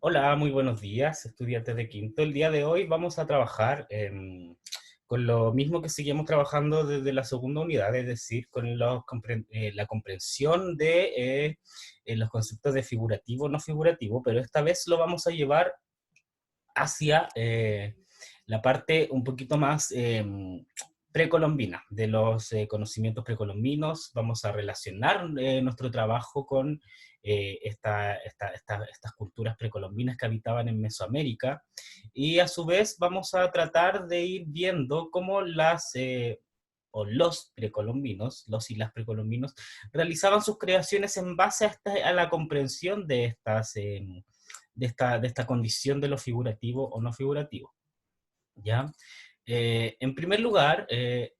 Hola, muy buenos días, estudiantes de quinto. El día de hoy vamos a trabajar con lo mismo que seguimos trabajando desde la segunda unidad, es decir, con la comprensión de los conceptos de figurativo, no figurativo, pero esta vez lo vamos a llevar hacia la parte un poquito más precolombina, de los conocimientos precolombinos. Vamos a relacionar nuestro trabajo con estas culturas precolombinas que habitaban en Mesoamérica, y a su vez vamos a tratar de ir viendo cómo o los precolombinos, los y las precolombinos, realizaban sus creaciones en base a la comprensión de esta condición de lo figurativo o no figurativo, ¿ya? En primer lugar,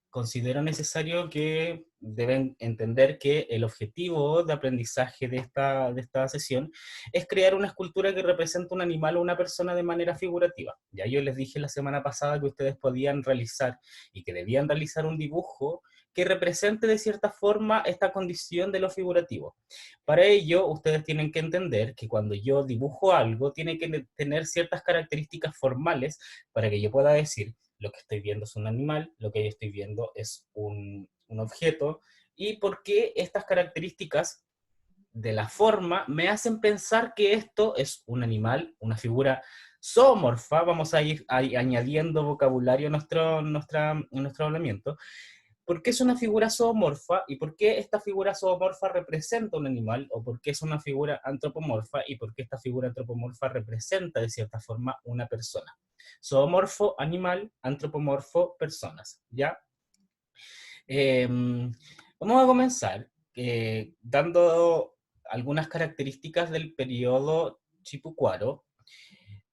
considero necesario que deben entender que el objetivo de aprendizaje de esta sesión es crear una escultura que represente un animal o una persona de manera figurativa. Ya yo les dije la semana pasada que ustedes podían realizar y que debían realizar un dibujo que represente de cierta forma esta condición de lo figurativo. Para ello, ustedes tienen que entender que cuando yo dibujo algo, tiene que tener ciertas características formales para que yo pueda decir: lo que estoy viendo es un animal, lo que yo estoy viendo es un objeto, y por qué estas características de la forma me hacen pensar que esto es un animal, una figura zoomorfa. Vamos a ir añadiendo vocabulario a nuestro hablamiento. ¿Por qué es una figura zoomorfa y por qué esta figura zoomorfa representa un animal, o por qué es una figura antropomorfa y por qué esta figura antropomorfa representa de cierta forma una persona? Zoomorfo, animal; antropomorfo, personas, ¿ya? Eh, Vamos a comenzar dando algunas características del periodo Chipucuaro,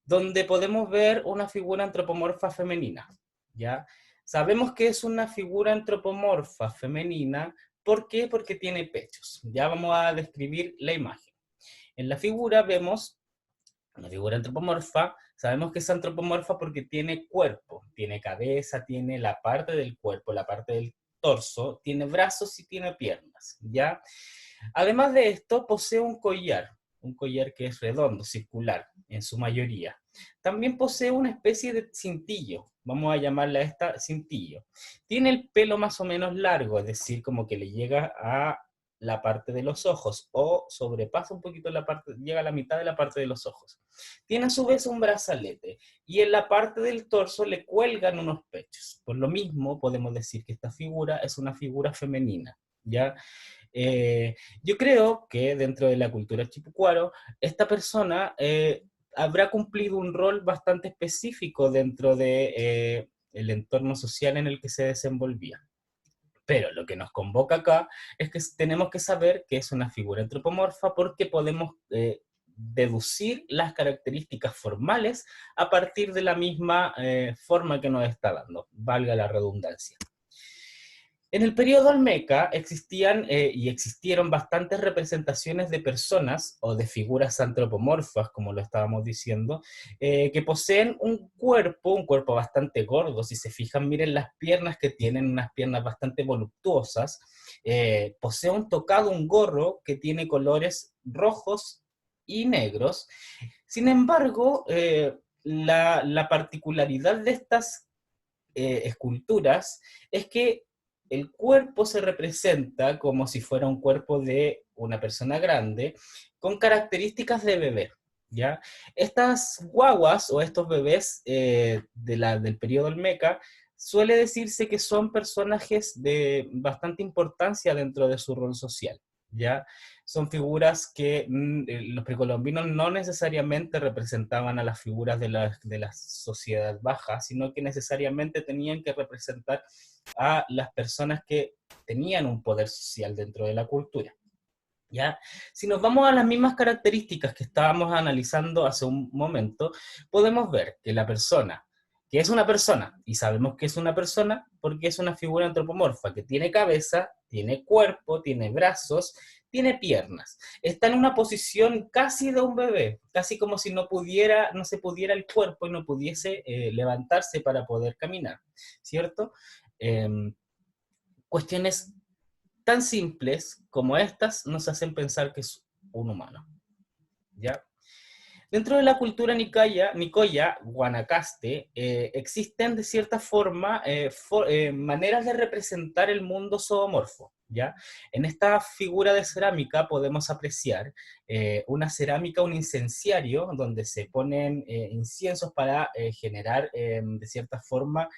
donde podemos ver una figura antropomorfa femenina, ¿ya? Sabemos que es una figura antropomorfa femenina. ¿Por qué? Porque tiene pechos. Ya vamos a describir la imagen. En la figura vemos una figura antropomorfa. Sabemos que es antropomorfa porque tiene cuerpo, tiene cabeza, tiene la parte del cuerpo, la parte del torso, tiene brazos y tiene piernas, ¿ya? Además de esto, posee un collar que es redondo, circular, en su mayoría. También posee una especie de cintillo, vamos a llamarla esta cintillo. Tiene el pelo más o menos largo, es decir, como que le llega a la parte de los ojos, o sobrepasa un poquito la parte, llega a la mitad de la parte de los ojos. Tiene a su vez un brazalete, y en la parte del torso le cuelgan unos pechos. Por lo mismo, podemos decir que esta figura es una figura femenina, ¿ya? Yo creo que dentro de la cultura chipucuaro, esta persona habrá cumplido un rol bastante específico dentro de el entorno social en el que se desenvolvía. Pero lo que nos convoca acá es que tenemos que saber que es una figura antropomorfa, porque podemos deducir las características formales a partir de la misma forma que nos está dando, valga la redundancia. En el periodo Olmeca existían y existieron bastantes representaciones de personas o de figuras antropomorfas, como lo estábamos diciendo, que poseen un cuerpo bastante gordo. Si se fijan, miren las piernas que tienen, unas piernas bastante voluptuosas. Posee un tocado, un gorro que tiene colores rojos y negros. Sin embargo, la particularidad de estas esculturas es que el cuerpo se representa como si fuera un cuerpo de una persona grande, con características de bebé, ¿ya? Estas guaguas o estos bebés del periodo Olmeca, suele decirse que son personajes de bastante importancia dentro de su rol social, ¿ya? Son figuras que los precolombinos no necesariamente representaban a las figuras de la sociedad baja, sino que necesariamente tenían que representar a las personas que tenían un poder social dentro de la cultura, ¿ya? Si nos vamos a las mismas características que estábamos analizando hace un momento, podemos ver que la persona, que es una persona, y sabemos que es una persona porque es una figura antropomorfa que tiene cabeza, tiene cuerpo, tiene brazos, tiene piernas. Está en una posición casi de un bebé, casi como si no se pudiera el cuerpo y no pudiese levantarse para poder caminar, ¿cierto? Eh, Cuestiones tan simples como estas nos hacen pensar que es un humano, ¿ya? Dentro de la cultura nicoya, Guanacaste, existen de cierta forma maneras de representar el mundo zoomorfo, ¿ya? En esta figura de cerámica podemos apreciar una cerámica, un incenciario, donde se ponen inciensos para generar, de cierta forma,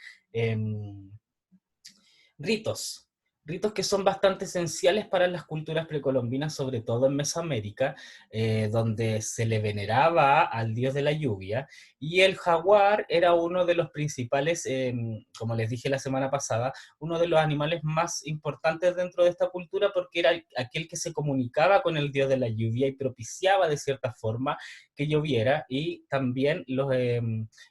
ritos, ritos que son bastante esenciales para las culturas precolombinas, sobre todo en Mesoamérica, donde se le veneraba al dios de la lluvia, y el jaguar era uno de los principales, como les dije la semana pasada, uno de los animales más importantes dentro de esta cultura, porque era aquel que se comunicaba con el dios de la lluvia y propiciaba de cierta forma que lloviera, y también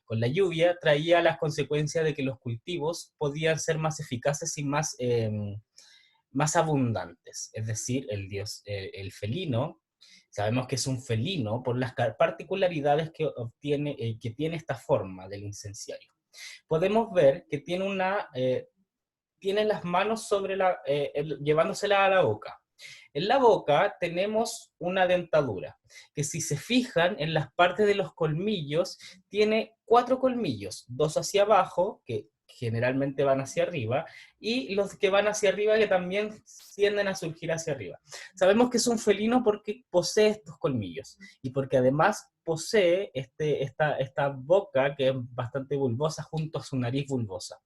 con la lluvia traía las consecuencias de que los cultivos podían ser más eficaces y más abundantes. Es decir, el dios, el felino, sabemos que es un felino por las particularidades que obtiene, que tiene esta forma del incenciario. Podemos ver que tiene las manos sobre llevándosela a la boca. En la boca tenemos una dentadura, que si se fijan en las partes de los colmillos, tiene 4 colmillos, 2 hacia abajo, que generalmente van hacia arriba, y los que van hacia arriba que también tienden a surgir hacia arriba. Sabemos que es un felino porque posee estos colmillos, y porque además posee esta boca que es bastante bulbosa junto a su nariz bulbosa.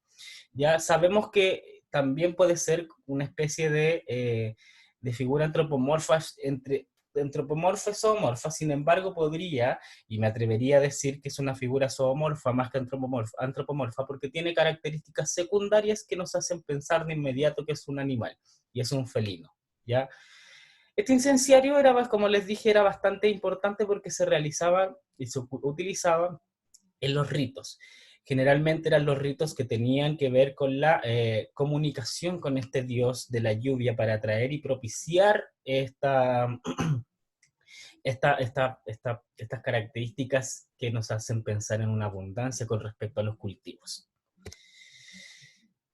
Ya sabemos que también puede ser una especie de figura antropomorfa antropomorfa y zoomorfa, sin embargo podría, y me atrevería a decir que es una figura zoomorfa más que antropomorfa, porque tiene características secundarias que nos hacen pensar de inmediato que es un animal, y es un felino, ¿ya? Este incenciario era, como les dije, era bastante importante porque se realizaba y se utilizaba en los ritos. Generalmente eran los ritos que tenían que ver con la comunicación con este dios de la lluvia para atraer y propiciar estas características que nos hacen pensar en una abundancia con respecto a los cultivos.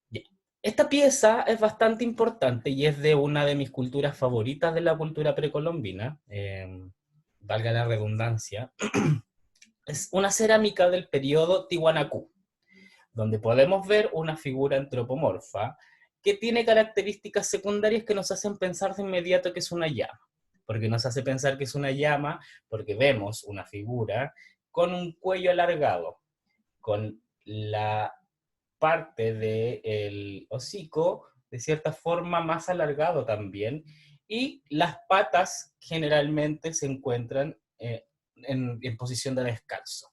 Bien. Esta pieza es bastante importante y es de una de mis culturas favoritas de la cultura precolombina, valga la redundancia. Es una cerámica del periodo Tiwanaku, donde podemos ver una figura antropomorfa que tiene características secundarias que nos hacen pensar de inmediato que es una llama. Porque nos hace pensar que es una llama porque vemos una figura con un cuello alargado, con la parte del hocico de cierta forma más alargado también, y las patas generalmente se encuentran en posición de descanso.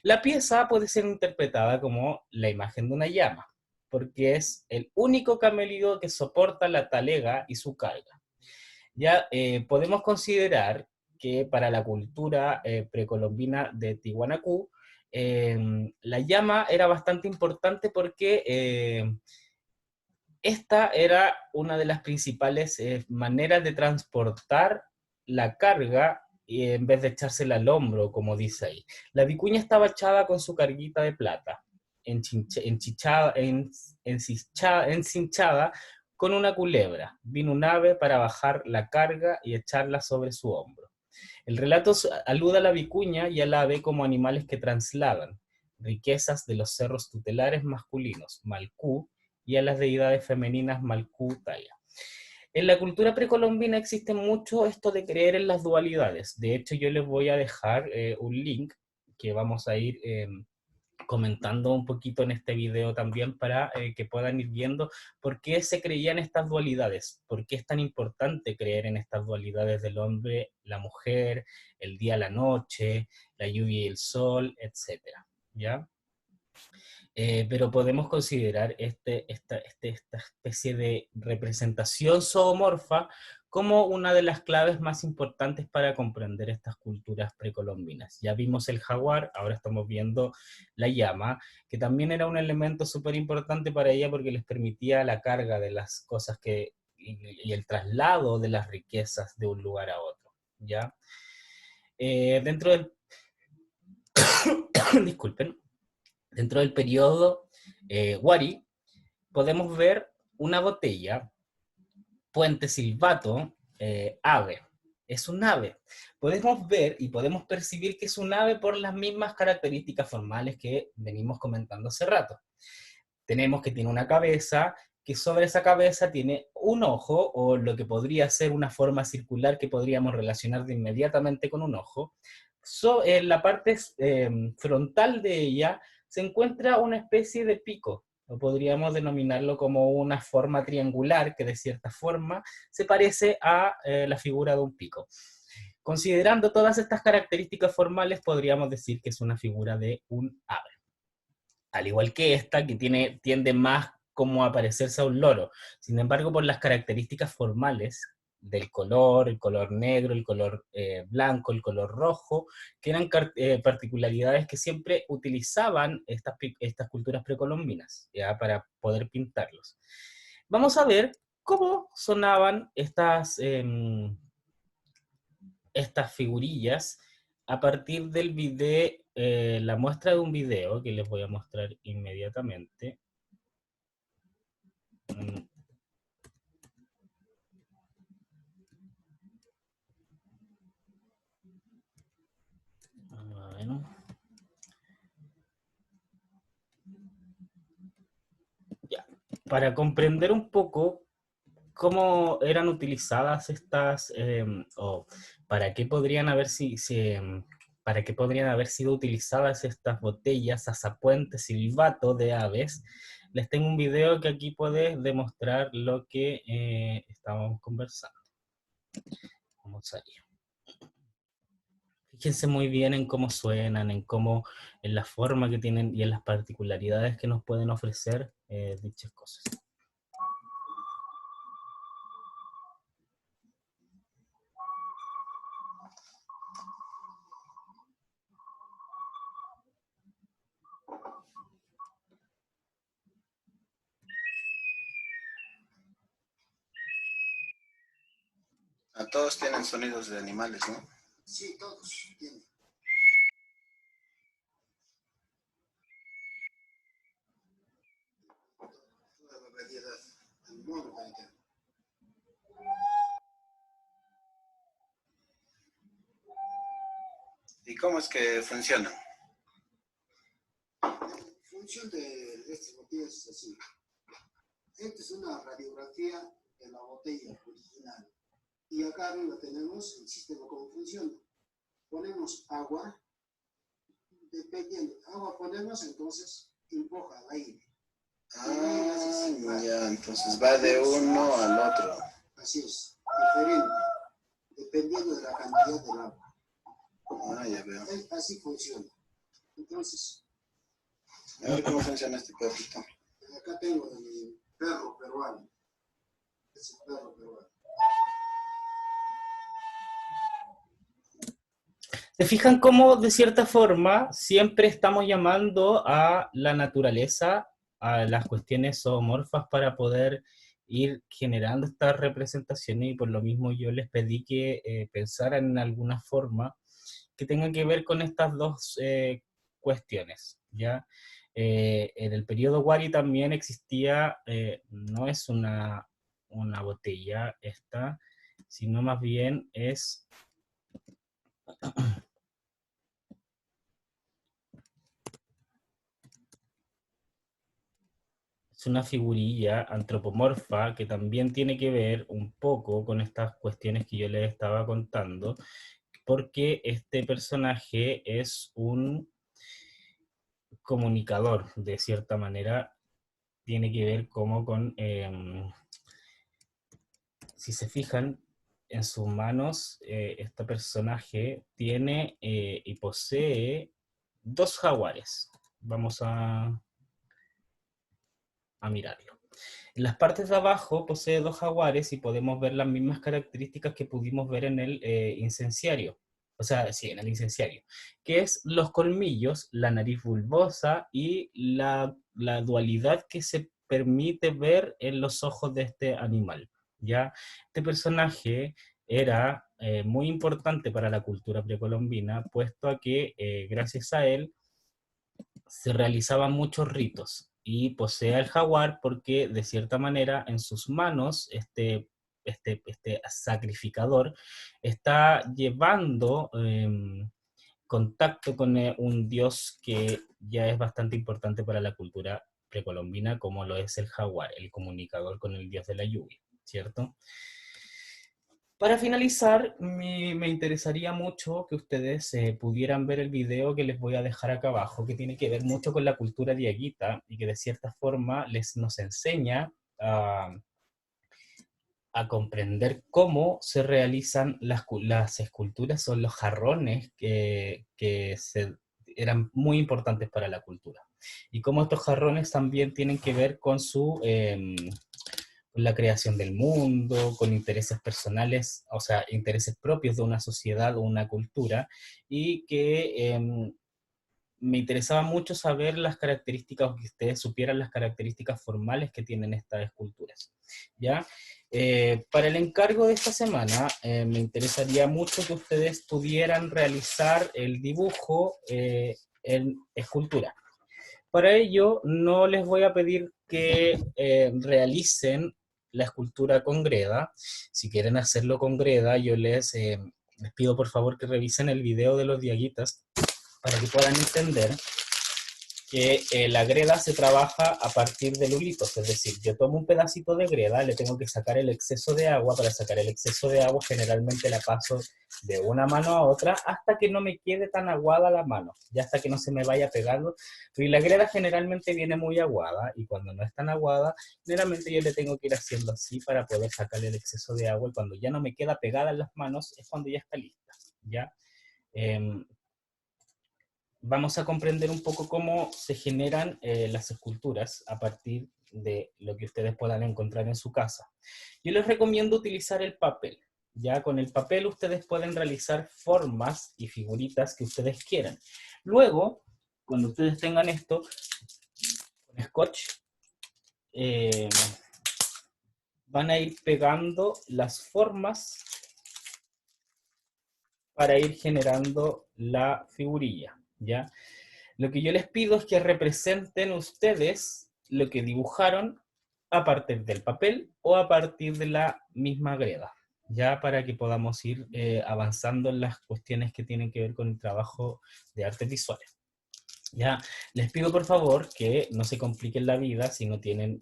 La pieza puede ser interpretada como la imagen de una llama, porque es el único camélido que soporta la talega y su carga. Ya podemos considerar que para la cultura precolombina de Tiwanaku, la llama era bastante importante porque esta era una de las principales maneras de transportar la carga en vez de echársela al hombro, como dice ahí. La vicuña estaba echada con su carguita de plata, encinchada con una culebra. Vino un ave para bajar la carga y echarla sobre su hombro. El relato alude a la vicuña y al ave como animales que trasladan riquezas de los cerros tutelares masculinos, Malcú, y a las deidades femeninas Malcú, Taya. En la cultura precolombina existe mucho esto de creer en las dualidades. De hecho, yo les voy a dejar un link que vamos a ir comentando un poquito en este video también para que puedan ir viendo por qué se creían estas dualidades, por qué es tan importante creer en estas dualidades del hombre, la mujer, el día, la noche, la lluvia y el sol, etcétera, ¿ya? Pero podemos considerar esta especie de representación zoomorfa como una de las claves más importantes para comprender estas culturas precolombinas. Ya vimos el jaguar, ahora estamos viendo la llama, que también era un elemento súper importante para ella porque les permitía la carga de las cosas y el traslado de las riquezas de un lugar a otro, ¿ya? Dentro del... Disculpen. Dentro del periodo Wari, podemos ver una botella, puente silbato, ave. Es un ave. Podemos ver y podemos percibir que es un ave por las mismas características formales que venimos comentando hace rato. Tenemos que tiene una cabeza, que sobre esa cabeza tiene un ojo, o lo que podría ser una forma circular que podríamos relacionar de inmediatamente con un ojo. En la parte frontal de ella se encuentra una especie de pico, o podríamos denominarlo como una forma triangular que de cierta forma se parece a la figura de un pico. Considerando todas estas características formales, podríamos decir que es una figura de un ave. Al igual que esta, que tiende más como a parecerse a un loro. Sin embargo, por las características formales del color, el color negro, el color blanco, el color rojo, que eran particularidades que siempre utilizaban estas culturas precolombinas, ¿ya? Para poder pintarlos. Vamos a ver cómo sonaban estas figurillas a partir del video, la muestra de un video que les voy a mostrar inmediatamente. Bueno. Ya. Para comprender un poco cómo eran utilizadas estas, o para qué podrían para qué podrían haber sido utilizadas estas botellas, azapuentes, silbato de aves, les tengo un video que aquí puede demostrar lo que estábamos conversando. Vamos allá. Fíjense muy bien en cómo suenan, en la forma que tienen y en las particularidades que nos pueden ofrecer dichas cosas. A todos tienen sonidos de animales, ¿no? Sí, todos tienen. Toda la variedad. El mono también. ¿Y cómo es que funcionan? En función de estas botellas es así. Esta es una radiografía de la botella original. Y acá arriba tenemos el sistema cómo funciona. Ponemos agua, dependiendo, agua ponemos, entonces empuja al aire. Ya, entonces va de uno al otro. Así es, diferente, dependiendo de la cantidad del agua. Ya veo. Así funciona. Entonces, A ver cómo funciona este perrito. Acá tengo el perro peruano. Es el perro peruano. ¿Se fijan cómo, de cierta forma, siempre estamos llamando a la naturaleza, a las cuestiones zoomorfas para poder ir generando estas representaciones? Y por lo mismo yo les pedí que pensaran en alguna forma que tenga que ver con estas dos cuestiones, ¿ya? En el periodo Wari también existía, no es una botella esta, sino más bien es una figurilla antropomorfa que también tiene que ver un poco con estas cuestiones que yo les estaba contando, porque este personaje es un comunicador, de cierta manera, tiene que ver como con, si se fijan, en sus manos, este personaje tiene y posee dos jaguares. Vamos a mirarlo. En las partes de abajo posee dos jaguares y podemos ver las mismas características que pudimos ver en el incenciario. O sea, sí, en el incenciario. Que es los colmillos, la nariz bulbosa y la dualidad que se permite ver en los ojos de este animal. ¿Ya? Este personaje era muy importante para la cultura precolombina, puesto a que gracias a él se realizaban muchos ritos, y posee al jaguar porque de cierta manera en sus manos este este sacrificador, está llevando contacto con un dios que ya es bastante importante para la cultura precolombina, como lo es el jaguar, el comunicador con el dios de la lluvia, ¿cierto? Para finalizar, me interesaría mucho que ustedes pudieran ver el video que les voy a dejar acá abajo, que tiene que ver mucho con la cultura diaguita y que de cierta forma nos enseña a comprender cómo se realizan las esculturas o los jarrones eran muy importantes para la cultura. Y cómo estos jarrones también tienen que ver con la creación del mundo, con intereses personales, o sea, intereses propios de una sociedad o una cultura, y que me interesaba mucho saber las características, o que ustedes supieran las características formales que tienen estas esculturas, ¿ya? Para el encargo de esta semana, me interesaría mucho que ustedes pudieran realizar el dibujo en escultura. Para ello, no les voy a pedir que realicen la escultura con greda. Si quieren hacerlo con greda, yo les pido por favor que revisen el video de los diaguitas para que puedan entender que la greda se trabaja a partir de lulitos, es decir, yo tomo un pedacito de greda, le tengo que sacar el exceso de agua. Para sacar el exceso de agua generalmente la paso de una mano a otra hasta que no me quede tan aguada la mano, ya hasta que no se me vaya pegando. Y la greda generalmente viene muy aguada, y cuando no es tan aguada, generalmente yo le tengo que ir haciendo así para poder sacarle el exceso de agua, y cuando ya no me queda pegada en las manos es cuando ya está lista, ¿ya? Vamos a comprender un poco cómo se generan las esculturas a partir de lo que ustedes puedan encontrar en su casa. Yo les recomiendo utilizar el papel. Ya con el papel ustedes pueden realizar formas y figuritas que ustedes quieran. Luego, cuando ustedes tengan esto, con scotch, van a ir pegando las formas para ir generando la figurilla, ¿ya? Lo que yo les pido es que representen ustedes lo que dibujaron a partir del papel o a partir de la misma greda, ya para que podamos ir avanzando en las cuestiones que tienen que ver con el trabajo de artes visuales. Ya, les pido por favor que no se compliquen la vida si no tienen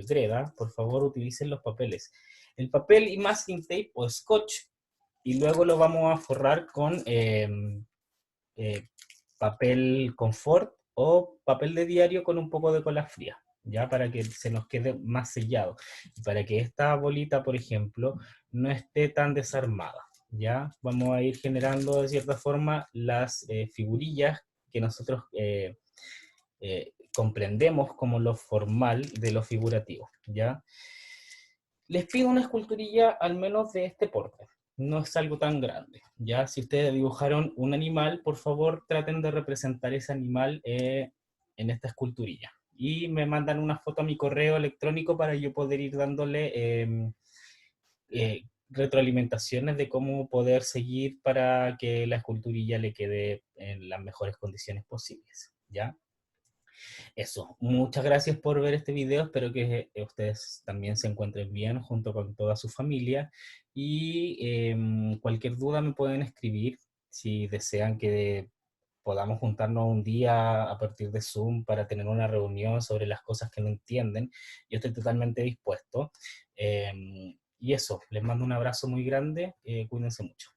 greda. Por favor, utilicen los papeles. El papel y masking tape o scotch, y luego lo vamos a forrar con papel confort o papel de diario con un poco de cola fría, ya para que se nos quede más sellado, y para que esta bolita, por ejemplo, no esté tan desarmada. Ya vamos a ir generando de cierta forma las figurillas que nosotros comprendemos como lo formal de lo figurativo, ¿ya? Les pido una esculturilla al menos de este porte. No es algo tan grande, ¿ya? Si ustedes dibujaron un animal, por favor traten de representar ese animal en esta esculturilla. Y me mandan una foto a mi correo electrónico para yo poder ir dándole retroalimentaciones de cómo poder seguir para que la esculturilla le quede en las mejores condiciones posibles, ¿ya? Eso, muchas gracias por ver este video, espero que ustedes también se encuentren bien junto con toda su familia, y cualquier duda me pueden escribir si desean que podamos juntarnos un día a partir de Zoom para tener una reunión sobre las cosas que no entienden. Yo estoy totalmente dispuesto. Y eso, les mando un abrazo muy grande, cuídense mucho.